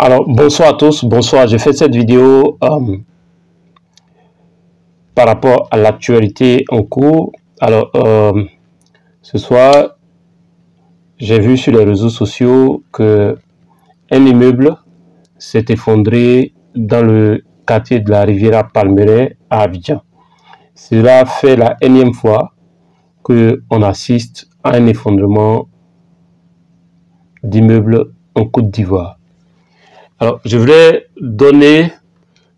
Alors, bonsoir à tous, bonsoir. J'ai fait cette vidéo par rapport à l'actualité en cours. Alors, ce soir, j'ai vu sur les réseaux sociaux que un immeuble s'est effondré dans le quartier de la Riviera Palmeraie à Abidjan. Cela fait la énième fois qu'on assiste à un effondrement d'immeubles en Côte d'Ivoire. Alors, je voudrais donner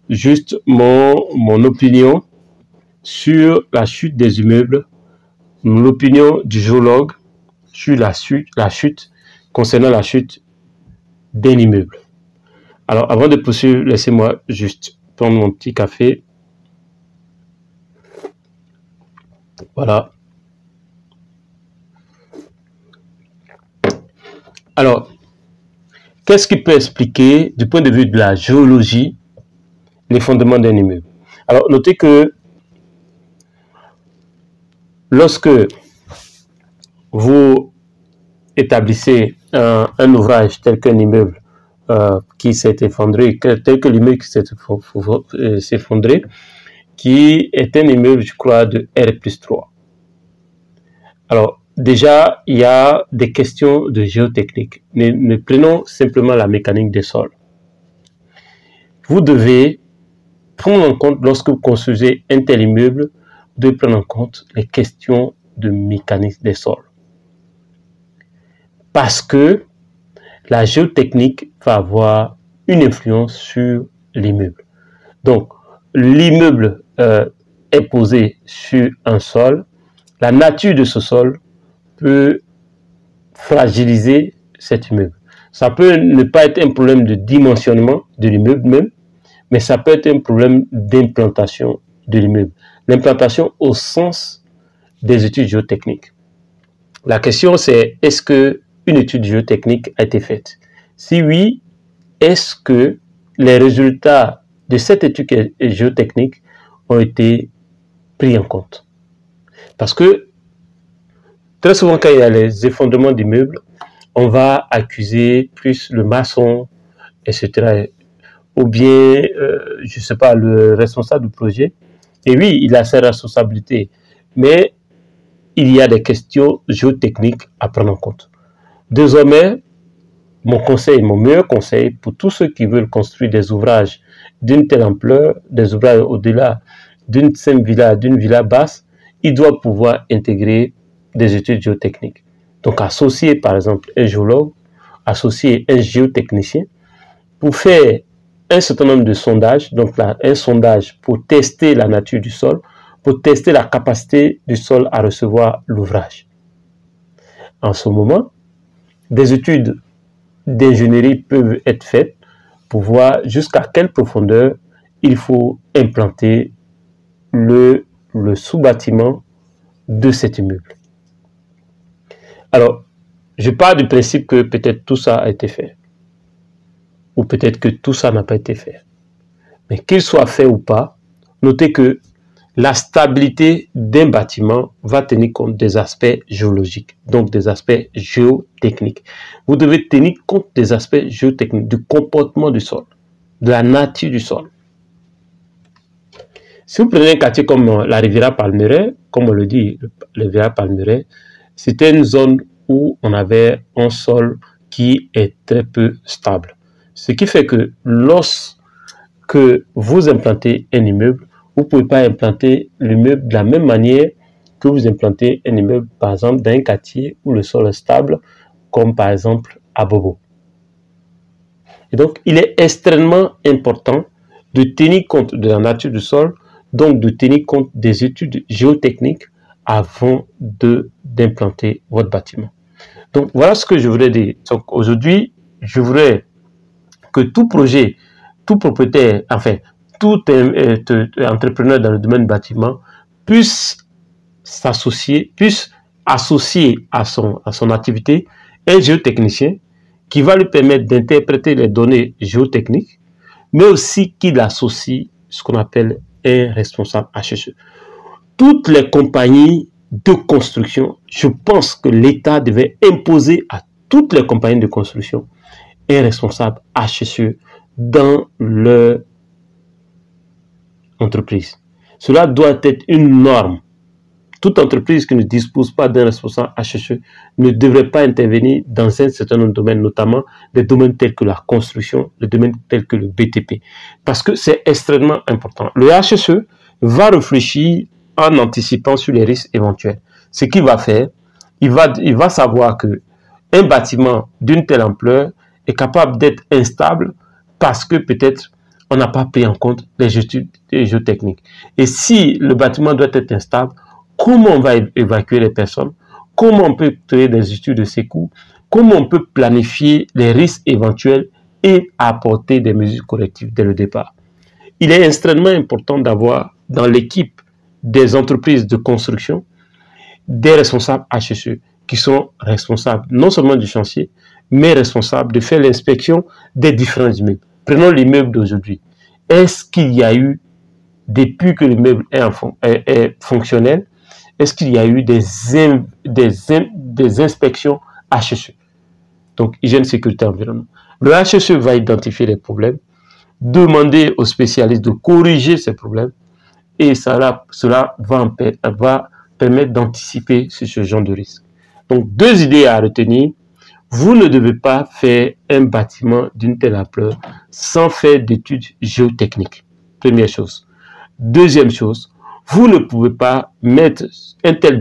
juste mon opinion sur la chute des immeubles, l'opinion du géologue sur la chute concernant la chute d'un immeuble. Alors, avant de poursuivre, laissez-moi juste prendre mon petit café. Voilà. Alors, qu'est-ce qui peut expliquer, du point de vue de la géologie, l'effondrement d'un immeuble? Alors, notez que lorsque vous établissez un ouvrage tel qu'un immeuble qui s'est effondré, tel que l'immeuble qui s'est effondré, qui est un immeuble, je crois, de R+3. Alors, déjà, il y a des questions de géotechnique. Mais prenons simplement la mécanique des sols. Vous devez prendre en compte, lorsque vous construisez un tel immeuble, vous devez prendre en compte les questions de mécanique des sols. Parce que la géotechnique va avoir une influence sur l'immeuble. Donc, l'immeuble est posé sur un sol. La nature de ce sol peut fragiliser cet immeuble. Ça peut ne pas être un problème de dimensionnement de l'immeuble même, mais ça peut être un problème d'implantation de l'immeuble. L'implantation au sens des études géotechniques. La question c'est, est-ce qu'une étude géotechnique a été faite? Si oui, est-ce que les résultats de cette étude géotechnique ont été pris en compte? Parce que très souvent, quand il y a les effondrements d'immeubles, on va accuser plus le maçon, etc. Ou bien, je ne sais pas, le responsable du projet. Et oui, il a ses responsabilités. Mais il y a des questions géotechniques à prendre en compte. Désormais, mon meilleur conseil pour tous ceux qui veulent construire des ouvrages d'une telle ampleur, des ouvrages au-delà d'une simple villa, d'une villa basse, ils doivent pouvoir intégrer des études géotechniques. Donc, associer par exemple un géologue, associer un géotechnicien pour faire un certain nombre de sondages, donc là, un sondage pour tester la nature du sol, pour tester la capacité du sol à recevoir l'ouvrage. En ce moment, des études d'ingénierie peuvent être faites pour voir jusqu'à quelle profondeur il faut implanter le sous-bâtiment de cet immeuble. Alors, je pars du principe que peut-être tout ça a été fait. Ou peut-être que tout ça n'a pas été fait. Mais qu'il soit fait ou pas, notez que la stabilité d'un bâtiment va tenir compte des aspects géologiques, donc des aspects géotechniques. Vous devez tenir compte des aspects géotechniques, du comportement du sol, de la nature du sol. Si vous prenez un quartier comme la Riviera Palmeraie, comme on le dit, la Riviera Palmeraie, c'était une zone où on avait un sol qui est très peu stable. Ce qui fait que lorsque vous implantez un immeuble, vous ne pouvez pas implanter l'immeuble de la même manière que vous implantez un immeuble, par exemple, dans un quartier où le sol est stable, comme par exemple à Bobo. Et donc, il est extrêmement important de tenir compte de la nature du sol, donc de tenir compte des études géotechniques avant d'implanter votre bâtiment. Donc, voilà ce que je voudrais dire. Donc, aujourd'hui, je voudrais que tout projet, tout propriétaire, enfin, tout entrepreneur dans le domaine du bâtiment puisse associer à son activité un géotechnicien qui va lui permettre d'interpréter les données géotechniques, mais aussi qu'il associe ce qu'on appelle un responsable HSE. Toutes les compagnies de construction, je pense que l'État devait imposer à toutes les compagnies de construction un responsable HSE dans leur entreprise. Cela doit être une norme. Toute entreprise qui ne dispose pas d'un responsable HSE ne devrait pas intervenir dans un certain nombre de domaines, notamment des domaines tels que la construction, des domaines tels que le BTP. Parce que c'est extrêmement important. Le HSE va réfléchir en anticipant sur les risques éventuels. Ce qu'il va faire, il va savoir que un bâtiment d'une telle ampleur est capable d'être instable parce que peut-être on n'a pas pris en compte les études géotechniques. Et si le bâtiment doit être instable, comment on va évacuer les personnes? Comment on peut créer des études de secours? Comment on peut planifier les risques éventuels et apporter des mesures correctives dès le départ? Il est extrêmement important d'avoir dans l'équipe des entreprises de construction des responsables HSE qui sont responsables non seulement du chantier, mais responsables de faire l'inspection des différents immeubles. Prenons l'immeuble d'aujourd'hui. Est-ce qu'il y a eu, depuis que l'immeuble est fonctionnel, est-ce qu'il y a eu des inspections HSE? Donc, hygiène, sécurité, environnement. Le HSE va identifier les problèmes, demander aux spécialistes de corriger ces problèmes et cela va permettre d'anticiper ce genre de risque. Donc, deux idées à retenir. Vous ne devez pas faire un bâtiment d'une telle ampleur sans faire d'études géotechniques. Première chose. Deuxième chose, vous ne pouvez pas mettre un tel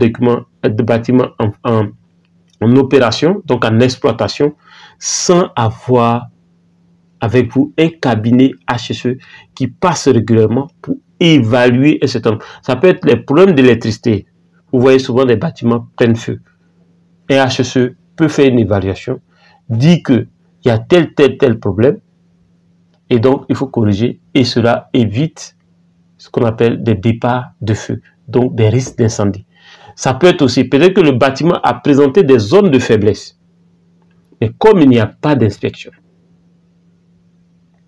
bâtiment en opération, donc en exploitation, sans avoir avec vous un cabinet HSE qui passe régulièrement pour évaluer un certain nombre. Ça peut être les problèmes d'électricité. Vous voyez souvent des bâtiments prennent feu. Un HSE peut faire une évaluation, dit qu'il y a tel problème, et donc il faut corriger, et cela évite ce qu'on appelle des départs de feu, donc des risques d'incendie. Ça peut être aussi, peut-être que le bâtiment a présenté des zones de faiblesse, mais comme il n'y a pas d'inspection,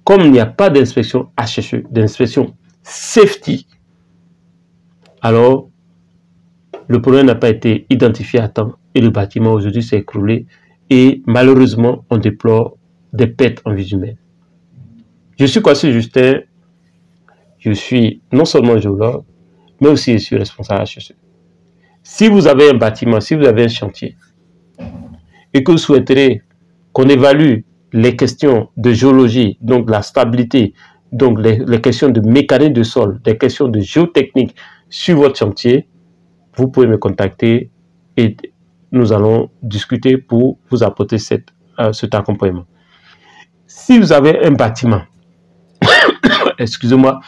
comme il n'y a pas d'inspection HSE, d'inspection safety, alors le problème n'a pas été identifié à temps et le bâtiment aujourd'hui s'est écroulé et malheureusement on déplore des pertes en vie humaine. Je suis Kwasi Justin, je suis non seulement géologue, mais aussi je suis responsable HSE. Si vous avez un bâtiment, si vous avez un chantier et que vous souhaiterez qu'on évalue les questions de géologie, donc la stabilité, donc les questions de mécanique de sol, les questions de géotechnique sur votre chantier, vous pouvez me contacter et nous allons discuter pour vous apporter cet accompagnement. Si vous avez un bâtiment, excusez-moi,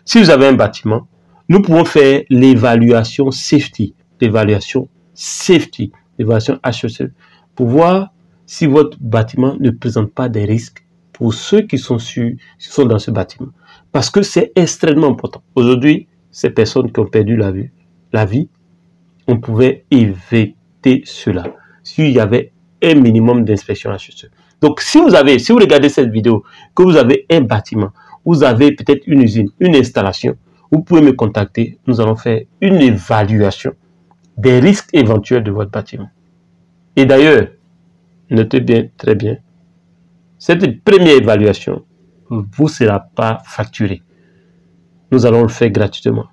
si vous avez un bâtiment, nous pouvons faire l'évaluation safety, l'évaluation HSE, pour voir si votre bâtiment ne présente pas des risques pour ceux qui sont dans ce bâtiment. Parce que c'est extrêmement important. Aujourd'hui, ces personnes qui ont perdu la vie, on pouvait éviter cela s'il y avait un minimum d'inspection HSE. Donc, si vous regardez cette vidéo, que vous avez un bâtiment, vous avez peut-être une usine, une installation, vous pouvez me contacter. Nous allons faire une évaluation des risques éventuels de votre bâtiment. Et d'ailleurs, notez bien, très bien, cette première évaluation ne vous sera pas facturée. Nous allons le faire gratuitement.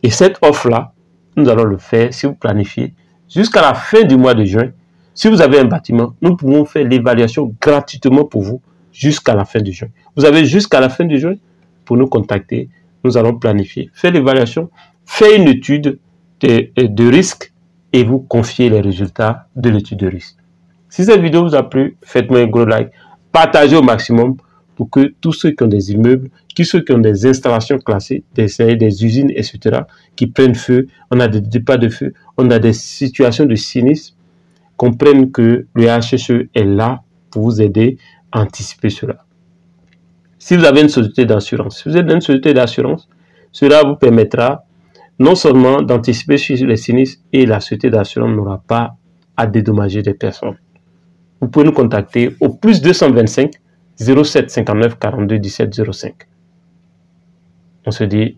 Et cette offre-là, nous allons le faire si vous planifiez jusqu'à la fin du mois de juin. Si vous avez un bâtiment, nous pouvons faire l'évaluation gratuitement pour vous jusqu'à la fin du juin. Vous avez jusqu'à la fin du juin pour nous contacter. Nous allons planifier, faire l'évaluation, faire une étude de risque et vous confier les résultats de l'étude de risque. Si cette vidéo vous a plu, faites-moi un gros like, partagez au maximum pour que tous ceux qui ont des immeubles, ceux qui ont des installations classées, des usines, etc., qui prennent feu, on a des départs de feu, on a des situations de sinistre, comprennent que le HSE est là pour vous aider à anticiper cela. Si vous avez une société d'assurance, si vous êtes dans une société d'assurance, cela vous permettra non seulement d'anticiper sur les sinistres et la société d'assurance n'aura pas à dédommager des personnes. Vous pouvez nous contacter au plus 225 07 59 42 17 05. On se dit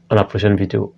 à la prochaine vidéo.